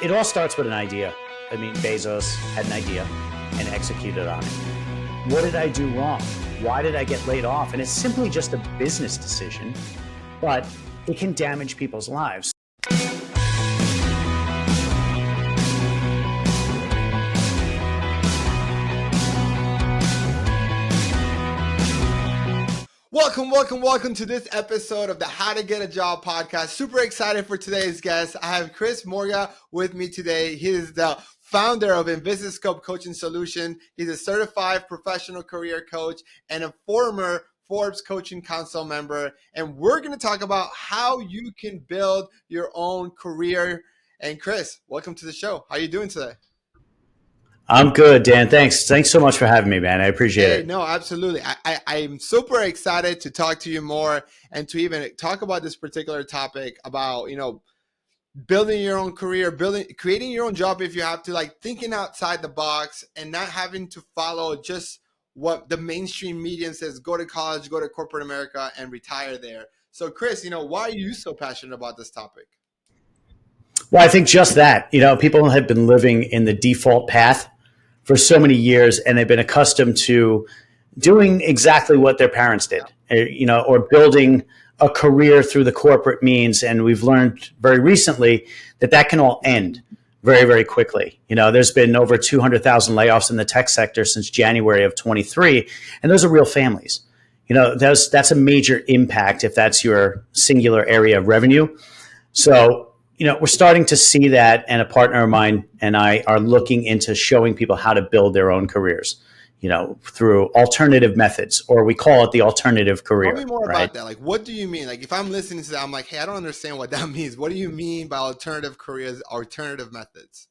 It all starts with an idea. I mean, Bezos had an idea and executed on it. What did I do wrong? Why did I get laid off? And it's simply just a business decision, but it can damage people's lives. Welcome to this episode of the How to Get a Job podcast. Super excited for today's guest. I have Chris Morga with me today. He is the founder of Business Scope Coaching Solution. He's a certified professional career coach and a former Forbes Coaching Council member. And we're going to talk about how you can build your own career. And Chris, welcome to the show. How are you doing today? I'm good, Dan. Thanks so much for having me, man. I appreciate it. No, absolutely. I'm super excited to talk to you more and to even talk about this particular topic about, building your own career, creating your own job if you have to, like thinking outside the box and not having to follow just what the mainstream media says, go to college, go to corporate America and retire there. So Chris, why are you so passionate about this topic? Well, I think just that, people have been living in the default path for so many years, and they've been accustomed to doing exactly what their parents did, or building a career through the corporate means. And we've learned very recently that can all end very, very quickly. There's been over 200,000 layoffs in the tech sector since January of 23, and those are real families. That's a major impact if that's your singular area of revenue. So, we're starting to see that, and a partner of mine and I are looking into showing people how to build their own careers, through alternative methods, or we call it the alternative career. Tell me more about that. Like, what do you mean? Like, if I'm listening to that, I'm like, hey, I don't understand what that means. What do you mean by alternative careers, alternative methods?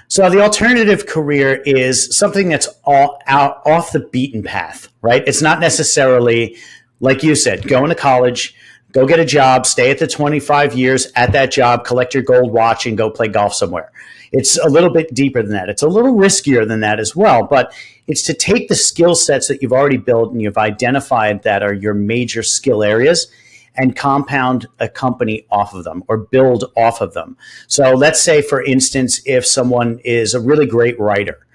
So the alternative career is something that's all out off the beaten path, right? It's not necessarily, like you said, going to college, go get a job, stay at the 25 years at that job, collect your gold watch, and go play golf somewhere. It's a little bit deeper than that. It's a little riskier than that as well, but it's to take the skill sets that you've already built and you've identified that are your major skill areas and compound a company off of them or build off of them. So let's say, for instance, if someone is a really great writer,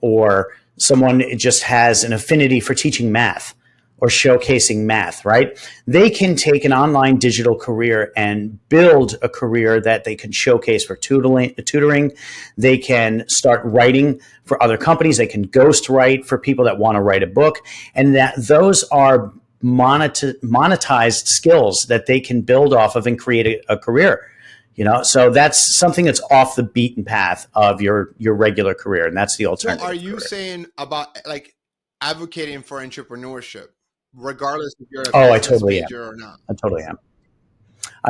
or someone just has an affinity for teaching math, or showcasing math, right? They can take an online digital career and build a career that they can showcase for tutoring. They can start writing for other companies. They can ghostwrite for people that want to write a book. And that those are monetized skills that they can build off of and create a career. So that's something that's off the beaten path of your regular career. And that's the alternative. So are you career. saying about like advocating for entrepreneurship, regardless if you're I a business totally major or not? I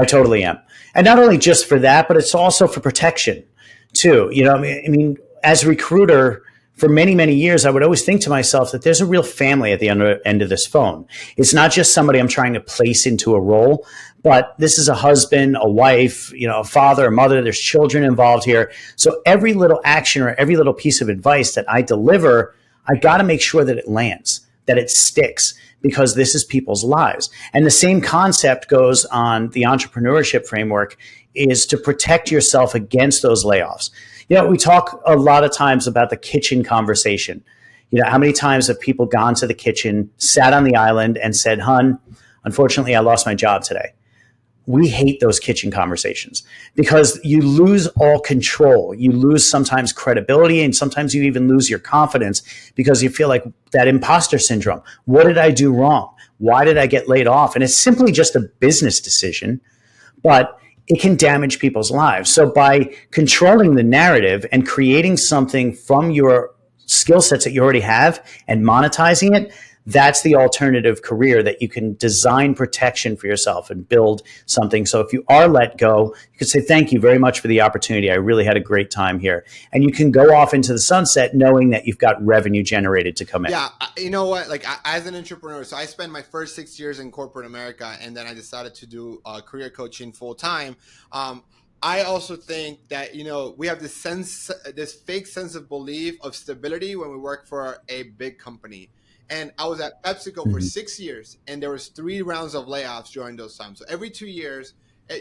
totally am. And not only just for that, but it's also for protection too. I mean, as a recruiter for many, many years, I would always think to myself that there's a real family at the end of this phone. It's not just somebody I'm trying to place into a role, but this is a husband, a wife, a father, a mother. There's children involved here. So every little action or every little piece of advice that I deliver, I got to make sure that it lands, that it sticks, because this is people's lives. And the same concept goes on the entrepreneurship framework, is to protect yourself against those layoffs. We talk a lot of times about the kitchen conversation. How many times have people gone to the kitchen, sat on the island and said, "Hun, unfortunately, I lost my job today." We hate those kitchen conversations because you lose all control. You lose sometimes credibility, and sometimes you even lose your confidence because you feel like that imposter syndrome. What did I do wrong? Why did I get laid off? And it's simply just a business decision, but it can damage people's lives. So by controlling the narrative and creating something from your skill sets that you already have and monetizing it, that's the alternative career that you can design protection for yourself and build something. So if you are let go, you can say, "Thank you very much for the opportunity. I really had a great time here." And you can go off into the sunset knowing that you've got revenue generated to come in. Yeah. You know what? Like, as an entrepreneur, so I spent my first 6 years in corporate America, and then I decided to do career coaching full time. I also think that, we have this fake sense of belief of stability when we work for a big company. And I was at PepsiCo for 6 years, and there was 3 rounds of layoffs during those times. So every 2 years,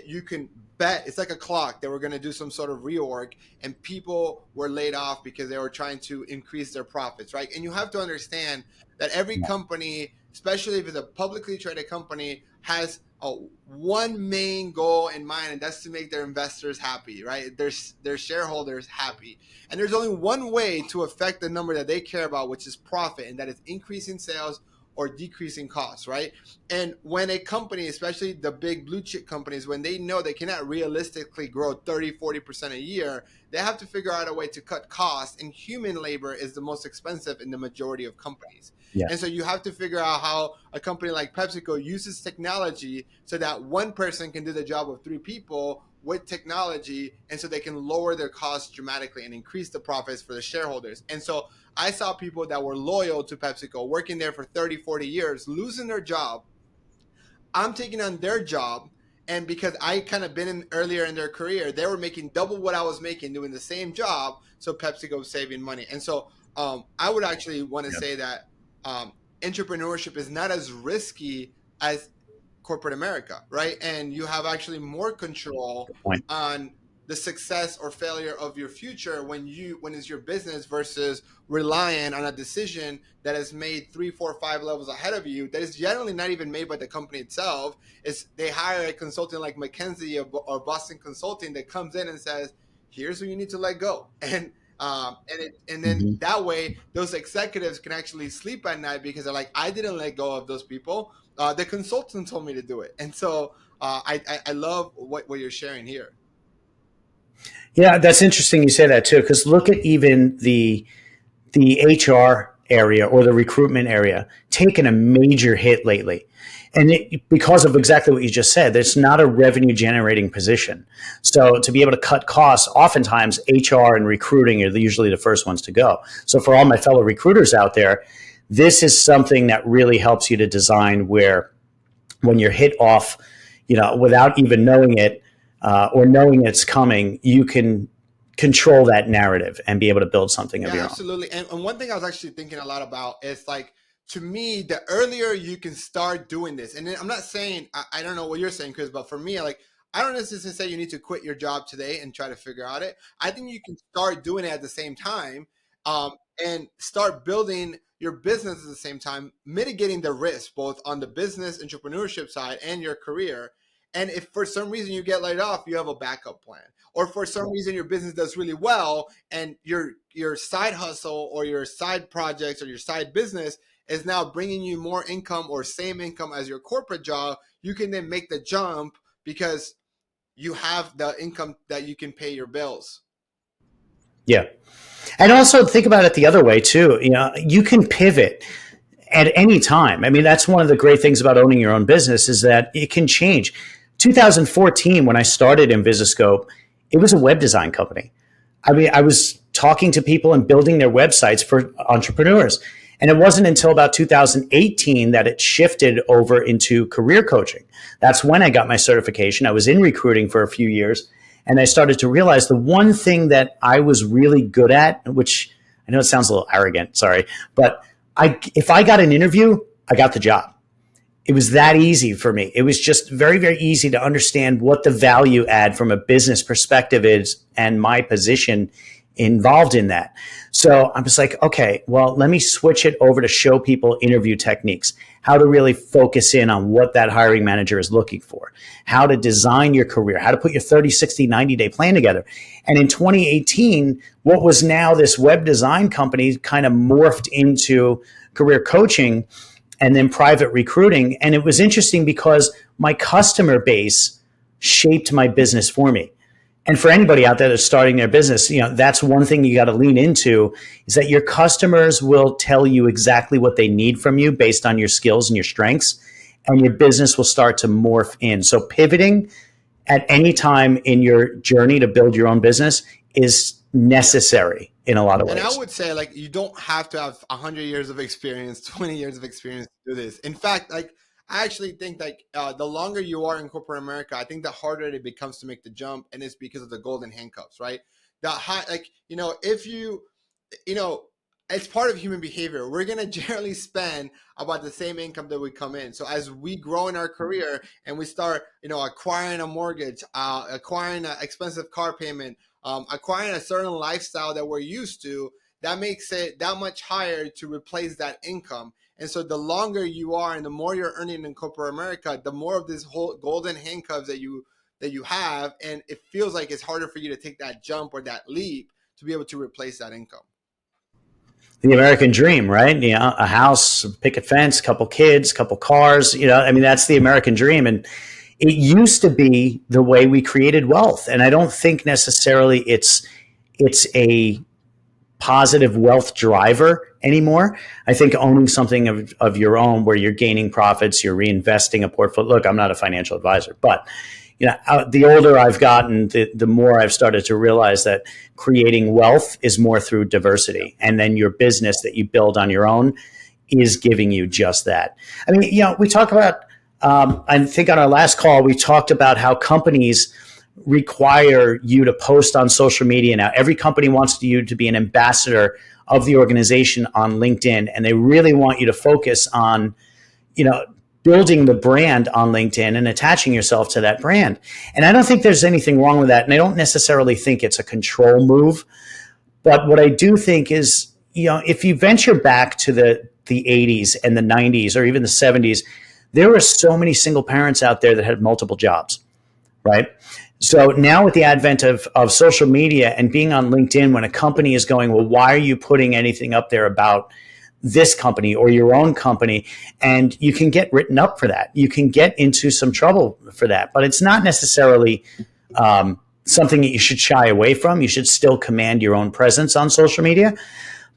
you can bet it's like a clock. They were going to do some sort of reorg, and people were laid off because they were trying to increase their profits, right? And you have to understand that every Yeah. company, especially if it's a publicly traded company, has a one main goal in mind, and that's to make their investors happy, right? Their shareholders happy. And there's only one way to affect the number that they care about, which is profit, and that is increasing sales or decreasing costs, right? And when a company, especially the big blue chip companies, when they know they cannot realistically grow 30-40% a year, they have to figure out a way to cut costs. And human labor is the most expensive in the majority of companies. Yeah. And so you have to figure out how a company like PepsiCo uses technology so that one person can do the job of three people with technology, and so they can lower their costs dramatically and increase the profits for the shareholders. And so I saw people that were loyal to PepsiCo, working there for 30-40 years, losing their job. I'm taking on their job. And because I kind of been in earlier in their career, they were making double what I was making doing the same job. So PepsiCo was saving money. And so I would actually want to Yeah. say that entrepreneurship is not as risky as corporate America, right? And you have actually more control Good point. on the success or failure of your future when it's your business versus relying on a decision that is made 3, 4, 5 levels ahead of you, that is generally not even made by the company itself. Is they hire a consultant like McKinsey or Boston Consulting that comes in and says, here's who you need to let go. And then Hmm. that way those executives can actually sleep at night because they're like, I didn't let go of those people. The consultant told me to do it. And so I love what you're sharing here. Yeah, that's interesting you say that too, because look at even the HR area or the recruitment area taken a major hit lately. And because of exactly what you just said, it's not a revenue generating position. So to be able to cut costs, oftentimes HR and recruiting are usually the first ones to go. So for all my fellow recruiters out there, this is something that really helps you to design where when you're hit off, without even knowing it or knowing it's coming, you can control that narrative and be able to build something of Yeah, your own. absolutely. And one thing I was actually thinking a lot about is like, to me, the earlier you can start doing this, and I'm not saying, I don't know what you're saying, Chris, but for me, like, I don't necessarily say you need to quit your job today and try to figure out it. I think you can start doing it at the same time, and start building your business at the same time, mitigating the risk both on the business entrepreneurship side and your career. And if for some reason you get laid off, you have a backup plan. Or for some reason your business does really well, and your side hustle or your side projects or your side business is now bringing you more income or same income as your corporate job, you can then make the jump because you have the income that you can pay your bills. Yeah. And also think about it the other way too. You can pivot at any time. I mean, that's one of the great things about owning your own business is that it can change. 2014, when I started in Visiscope, it was a web design company. I mean, I was talking to people and building their websites for entrepreneurs. And it wasn't until about 2018 that it shifted over into career coaching. That's when I got my certification. I was in recruiting for a few years. And I started to realize the one thing that I was really good at, which I know it sounds a little arrogant, sorry, but if I got an interview, I got the job. It was that easy for me. It was just very, very easy to understand what the value add from a business perspective is and my position involved in that. So I'm just like, okay, well, let me switch it over to show people interview techniques, how to really focus in on what that hiring manager is looking for, how to design your career, how to put your 30, 60, 90-day plan together. And in 2018, what was now this web design company kind of morphed into career coaching and then private recruiting. And it was interesting because my customer base shaped my business for me. And for anybody out there that's starting their business, that's one thing you got to lean into is that your customers will tell you exactly what they need from you based on your skills and your strengths, and your business will start to morph in. So pivoting at any time in your journey to build your own business is Yeah. necessary in a lot of And I ways. would say, like, you don't have to have 100 years of experience, 20 years of experience to do this. In fact, like, I actually think like the longer you are in corporate America, I think the harder it becomes to make the jump, and it's because of the golden handcuffs, right? The high, like, if you know, it's part of human behavior. We're going to generally spend about the same income that we come in. So as we grow in our career and we start, acquiring a mortgage, acquiring an expensive car payment, acquiring a certain lifestyle that we're used to, that makes it that much higher to replace that income. And so the longer you are and the more you're earning in corporate America, the more of this whole golden handcuffs that you have, and it feels like it's harder for you to take that jump or that leap to be able to replace that income. The American dream, right? A house, a picket fence, couple kids, couple cars. That's the American dream, and it used to be the way we created wealth. And I don't think necessarily it's a positive wealth driver anymore. I think owning something of your own where you're gaining profits, you're reinvesting a portfolio. Look, I'm not a financial advisor, but the older I've gotten, the more I've started to realize that creating wealth is more through diversity. And then your business that you build on your own is giving you just that. We talk about, I think on our last call, we talked about how companies require you to post on social media. Now, every company wants you to be an ambassador of the organization on LinkedIn, and they really want you to focus on, building the brand on LinkedIn and attaching yourself to that brand. And I don't think there's anything wrong with that. And I don't necessarily think it's a control move. But what I do think is, if you venture back to the 80s and the 90s or even the 70s, there were so many single parents out there that had multiple jobs, right? So now with the advent of social media and being on LinkedIn, when a company is going, well, why are you putting anything up there about this company or your own company? And you can get written up for that. You can get into some trouble for that, but it's not necessarily something that you should shy away from. You should still command your own presence on social media.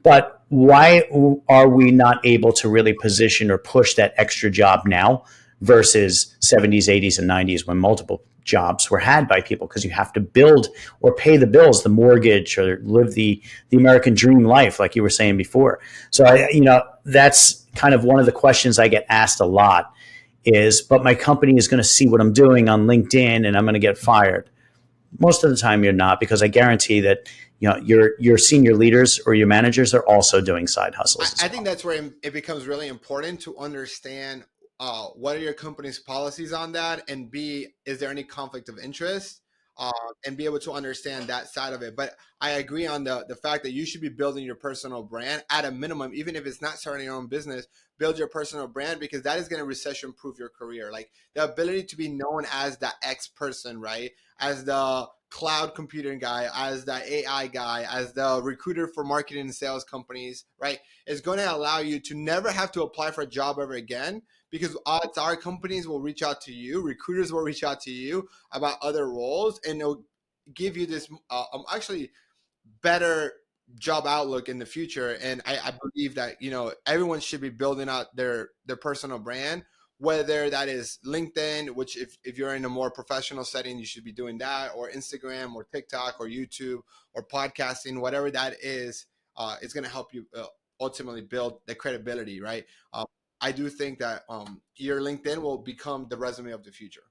But why are we not able to really position or push that extra job now versus 70s, 80s, and 90s when multiple jobs were had by people? Because you have to build or pay the bills, the mortgage, or live the American dream life, like you were saying before. So that's kind of one of the questions I get asked a lot is, but my company is going to see what I'm doing on LinkedIn and I'm going to get fired. Most of the time you're not, because I guarantee that your senior leaders or your managers are also doing side hustles. I think that's where it becomes really important to understand what are your company's policies on that, and B, is there any conflict of interest, and be able to understand that side of it. But I agree on the fact that you should be building your personal brand at a minimum, even if it's not starting your own business. Build your personal brand, because that is going to recession proof your career. Like the ability to be known as the X person, right? As the cloud computing guy, as the AI guy, as the recruiter for marketing and sales companies, right? Is going to allow you to never have to apply for a job ever again, because odds are companies will reach out to you, recruiters will reach out to you about other roles, and it'll give you this actually better job outlook in the future. And I believe that everyone should be building out their personal brand, whether that is LinkedIn, which if you're in a more professional setting, you should be doing that, or Instagram or TikTok or YouTube or podcasting, whatever that is. It's going to help you ultimately build the credibility, right? I do think that your LinkedIn will become the resume of the future.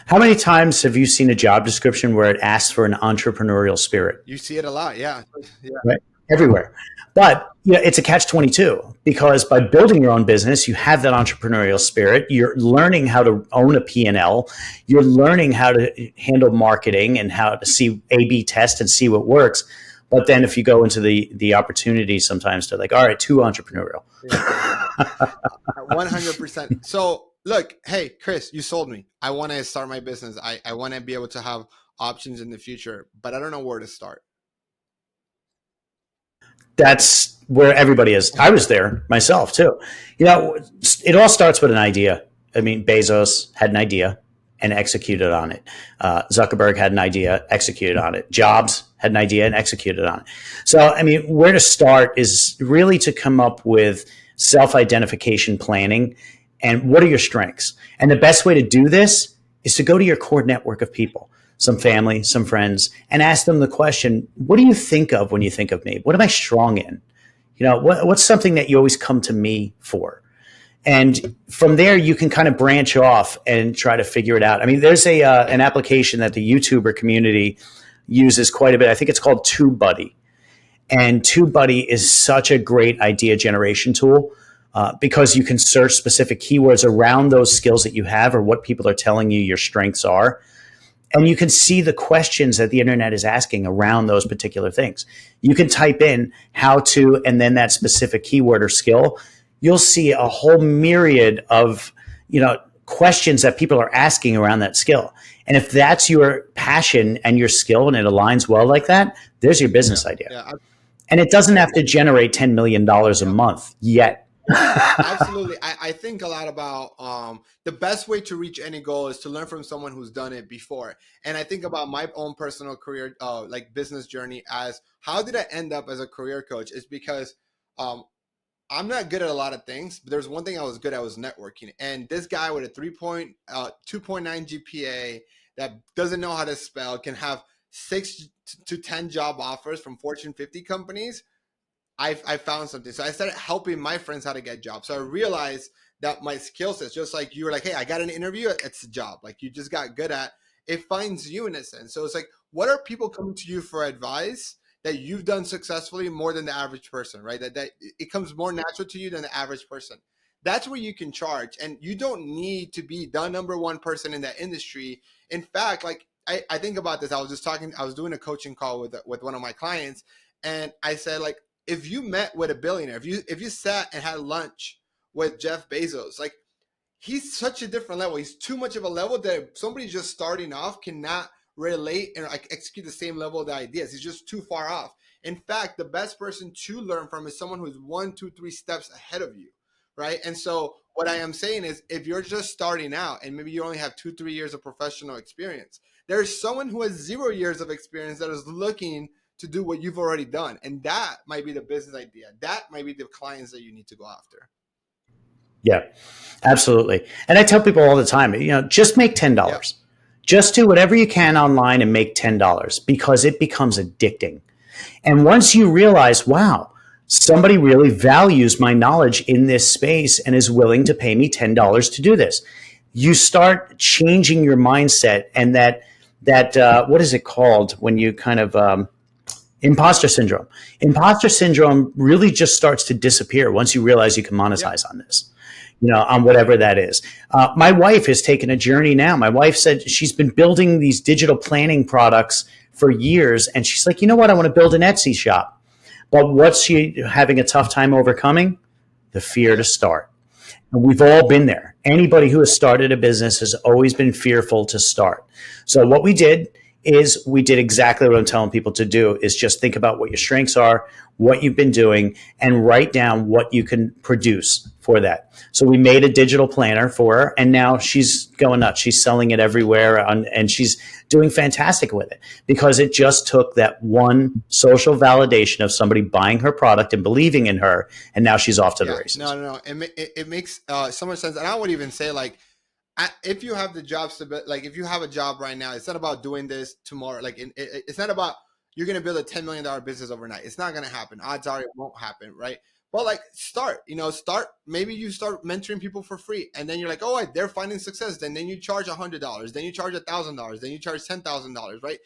How many times have you seen a job description where it asks for an entrepreneurial spirit? You see it a lot, yeah. Right? Everywhere. But it's a catch-22, because by building your own business, you have that entrepreneurial spirit. You're learning how to own a P&L. You're learning how to handle marketing and how to see A/B test and see what works. But then if you go into the opportunity, sometimes they're like, all right, too entrepreneurial. 100%. So look, hey, Chris, you sold me. I want to start my business. I want to be able to have options in the future, but I don't know where to start. That's where everybody is. I was there myself too. It all starts with an idea. Bezos had an idea and executed on it. Zuckerberg had an idea, executed on it. Jobs had an idea and executed on it. So, where to start is really to come up with self-identification planning and what are your strengths. And the best way to do this is to go to your core network of people, some family, some friends, and ask them the question, what do you think of when you think of me? What am I strong in? What's something that you always come to me for? And from there, you can kind of branch off and try to figure it out. There's an application that the YouTuber community uses quite a bit. I think it's called TubeBuddy. And TubeBuddy is such a great idea generation tool because you can search specific keywords around those skills that you have or what people are telling you your strengths are. And you can see the questions that the internet is asking around those particular things. You can type in how to, and then that specific keyword or skill. You'll see a whole myriad of, questions that people are asking around that skill. And if that's your passion and your skill and it aligns well like that, there's your business idea. Yeah, And it doesn't have to generate $10 million a month yet. absolutely. I think a lot about the best way to reach any goal is to learn from someone who's done it before. And I think about my own personal career, like business journey as how did I end up as a career coach is because I'm not good at a lot of things, but there's one thing I was good at was networking. And this guy with a 2.9 GPA that doesn't know how to spell can have 6 to 10 job offers from Fortune 50 companies. I found something. So I started helping my friends how to get jobs. So I realized that my skill sets, just like you were like, hey, I got an interview, it's a job. Like you just got good at, it finds you in a sense. So it's like, what are people coming to you for advice that you've done successfully more than the average person, right? That it comes more natural to you than the average person. That's where you can charge. And you don't need to be the number one person in that industry. In fact, like I think about this. I was doing a coaching call with one of my clients. And I said, like, if you met with a billionaire, if you sat and had lunch with Jeff Bezos, like he's such a different level. He's too much of a level that somebody just starting off cannot relate and like execute the same level of the ideas. He's just too far off. In fact, the best person to learn from is someone who's 1, 2, 3 steps ahead of you, right? And so what I am saying is if you're just starting out and maybe you only have 2, 3 years of professional experience, there's someone who has 0 years of experience that is looking to do what you've already done. And that might be the business idea. That might be the clients that you need to go after. Yeah, absolutely. And I tell people all the time, just make $10. Yeah. Just do whatever you can online and make $10 because it becomes addicting. And once you realize, wow, somebody really values my knowledge in this space and is willing to pay me $10 to do this, you start changing your mindset. And that what is it called when you kind of imposter syndrome. Imposter syndrome really just starts to disappear once you realize you can monetize on this, on whatever that is. My wife has taken a journey now. My wife said she's been building these digital planning products for years. And she's like, you know what? I want to build an Etsy shop. But what's she having a tough time overcoming? The fear to start. And we've all been there. Anybody who has started a business has always been fearful to start. So what we did is we did exactly what I'm telling people to do is just think about what your strengths are, what you've been doing, and write down what you can produce for that. So we made a digital planner for her, and now she's going nuts. She's selling it everywhere, and she's doing fantastic with it because it just took that one social validation of somebody buying her product and believing in her, and now she's off to the races. No. It makes so much sense. And I would even say, like, if you have the job like if you have a job right now, it's not about doing this tomorrow. Like it's not about you're going to build a $10 million business overnight. It's not going to happen. Odds are it won't happen, right? But like start, maybe you start mentoring people for free. And then you're like, oh, they're finding success. Then you charge $100. Then you charge $1,000. Then you charge $10,000, right?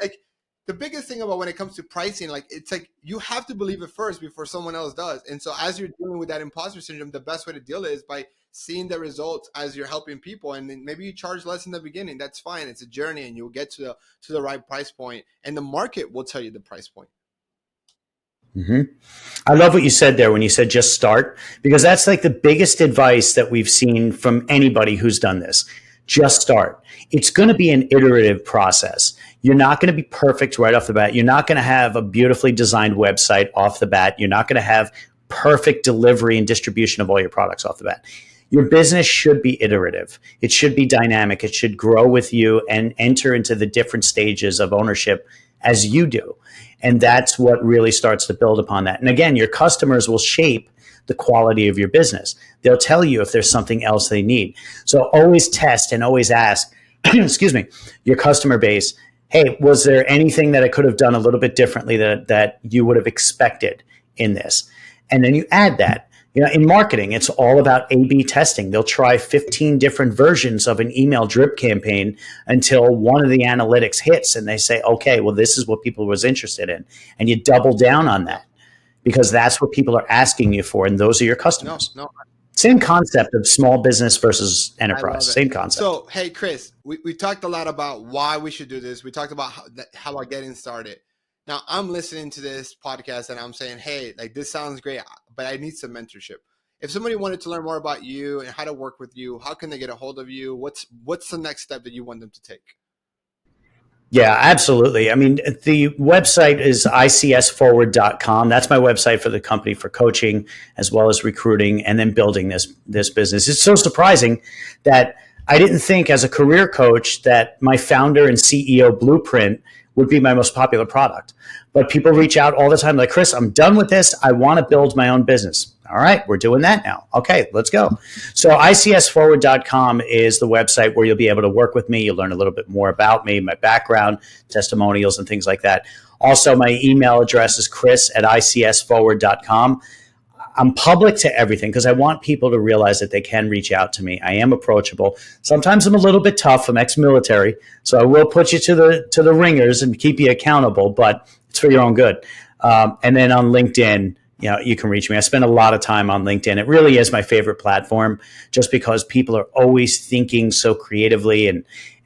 Like the biggest thing about when it comes to pricing, like it's like you have to believe it first before someone else does. And so as you're dealing with that imposter syndrome, the best way to deal is by seeing the results as you're helping people. And then maybe you charge less in the beginning. That's fine. It's a journey and you'll get to the right price point. And the market will tell you the price point. Mm-hmm. I love what you said there when you said just start, because that's like the biggest advice that we've seen from anybody who's done this. Just start. It's going to be an iterative process. You're not going to be perfect right off the bat. You're not going to have a beautifully designed website off the bat. You're not going to have perfect delivery and distribution of all your products off the bat. Your business should be iterative. It should be dynamic. It should grow with you and enter into the different stages of ownership as you do. And that's what really starts to build upon that. And again, your customers will shape the quality of your business. They'll tell you if there's something else they need. So always test and always ask, excuse me, your customer base, hey, was there anything that I could have done a little bit differently that you would have expected in this? And then you add that. In marketing, it's all about A/B testing. They'll try 15 different versions of an email drip campaign until one of the analytics hits, and they say, "Okay, well, this is what people was interested in," and you double down on that because that's what people are asking you for, and those are your No, customers. no, Same concept of small business versus I enterprise. love it. Same concept. So, hey, Chris, we talked a lot about why we should do this. We talked about how about getting started. Now, I'm listening to this podcast and I'm saying, hey, like this sounds great, but I need some mentorship. If somebody wanted to learn more about you and how to work with you, how can they get a hold of you? What's the next step that you want them to take? Yeah, absolutely. I mean, the website is icsforward.com. That's my website for the company for coaching as well as recruiting and then building this business. It's so surprising that I didn't think as a career coach that my founder and CEO blueprint would be my most popular product. But people reach out all the time like, Chris, I'm done with this. I want to build my own business. All right, we're doing that now. Okay, let's go. So icsforward.com is the website where you'll be able to work with me. You'll learn a little bit more about me, my background, testimonials, and things like that. Also, my email address is chris@icsforward.com. I'm public to everything because I want people to realize that they can reach out to me. I am approachable. Sometimes I'm a little bit tough. I'm ex-military, so I will put you to the ringers and keep you accountable, but it's for your own good. And then on LinkedIn, you can reach me. I spend a lot of time on LinkedIn. It really is my favorite platform just because people are always thinking so creatively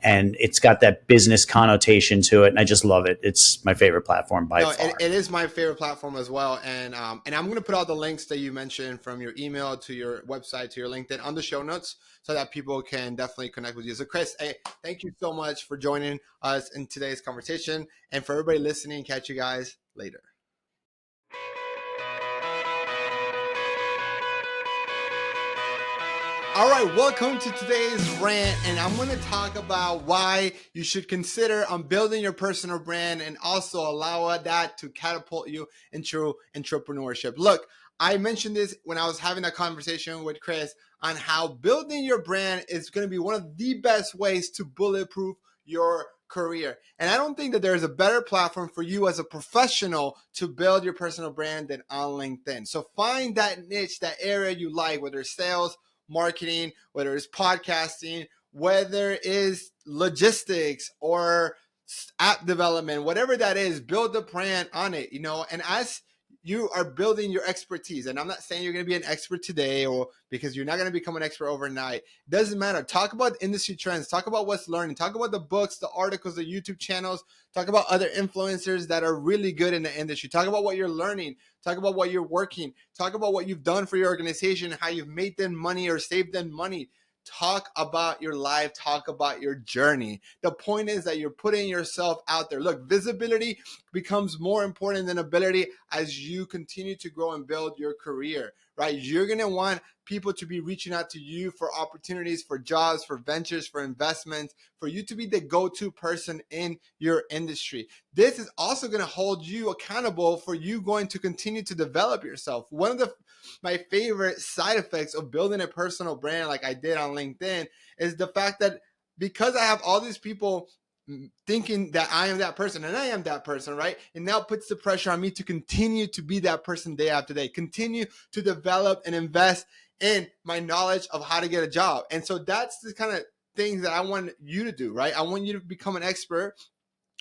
and it's got that business connotation to it, and I just love it. It's my favorite platform by far. It is my favorite platform as well, and I'm going to put all the links that you mentioned from your email to your website to your LinkedIn on the show notes so that people can definitely connect with you. So, Chris, hey, thank you so much for joining us in today's conversation, and for everybody listening, catch you guys later. All right, welcome to today's rant, and I'm going to talk about why you should consider building your personal brand and also allow that to catapult you into entrepreneurship. Look, I mentioned this when I was having a conversation with Chris on how building your brand is going to be one of the best ways to bulletproof your career. And I don't think that there's a better platform for you as a professional to build your personal brand than on LinkedIn. So find that niche, that area you like, whether it's sales, marketing, whether it's podcasting, whether it is logistics or app development, whatever that is, build the brand on it, and as you are building your expertise, and I'm not saying you're going to be an expert today or because you're not going to become an expert overnight. Doesn't matter. Talk about industry trends, talk about what's learning, talk about the books, the articles, the YouTube channels, talk about other influencers that are really good in the industry, talk about what you're learning, talk about what you're working, talk about what you've done for your organization, how you've made them money or saved them money. Talk about your life, talk about your journey. The point is that you're putting yourself out there. Look, visibility becomes more important than ability as you continue to grow and build your career, right? You're going to want people to be reaching out to you for opportunities, for jobs, for ventures, for investments, for you to be the go-to person in your industry. This is also going to hold you accountable for you going to continue to develop yourself. One of my favorite side effects of building a personal brand like I did on LinkedIn is the fact that because I have all these people thinking that I am that person and I am that person, right? And now puts the pressure on me to continue to be that person day after day, continue to develop and invest in my knowledge of how to get a job. And so that's the kind of things that I want you to do, right? I want you to become an expert.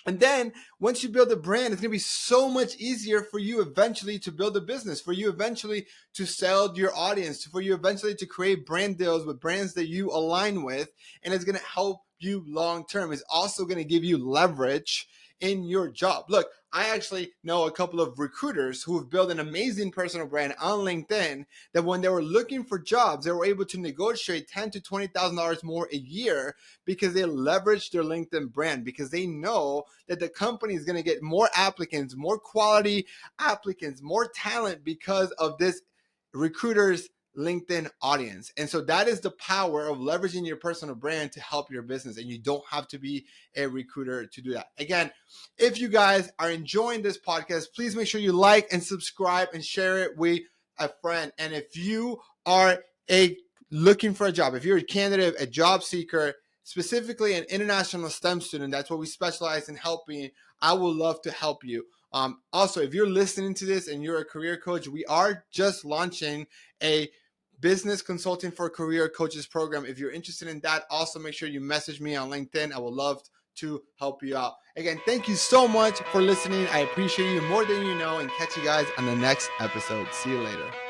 And then once you build a brand, it's going to be so much easier for you eventually to build a business, for you eventually to sell to your audience, for you eventually to create brand deals with brands that you align with. And it's going to help you long term. It's also going to give you leverage in your job. Look, I actually know a couple of recruiters who have built an amazing personal brand on LinkedIn that when they were looking for jobs, they were able to negotiate $10,000 to $20,000 more a year because they leveraged their LinkedIn brand, because they know that the company is going to get more applicants, more quality applicants, more talent because of this recruiter's LinkedIn audience. And so that is the power of leveraging your personal brand to help your business. And you don't have to be a recruiter to do that. Again, if you guys are enjoying this podcast, please make sure you like and subscribe and share it with a friend. And if you are looking for a job, if you're a candidate, a job seeker, specifically an international STEM student, that's what we specialize in helping. I would love to help you. Also, if you're listening to this and you're a career coach, we are just launching a business consulting for career coaches program. If you're interested in that, also make sure you message me on LinkedIn. I would love to help you out. Again, thank you so much for listening. I appreciate you more than you know, and catch you guys on the next episode. See you later.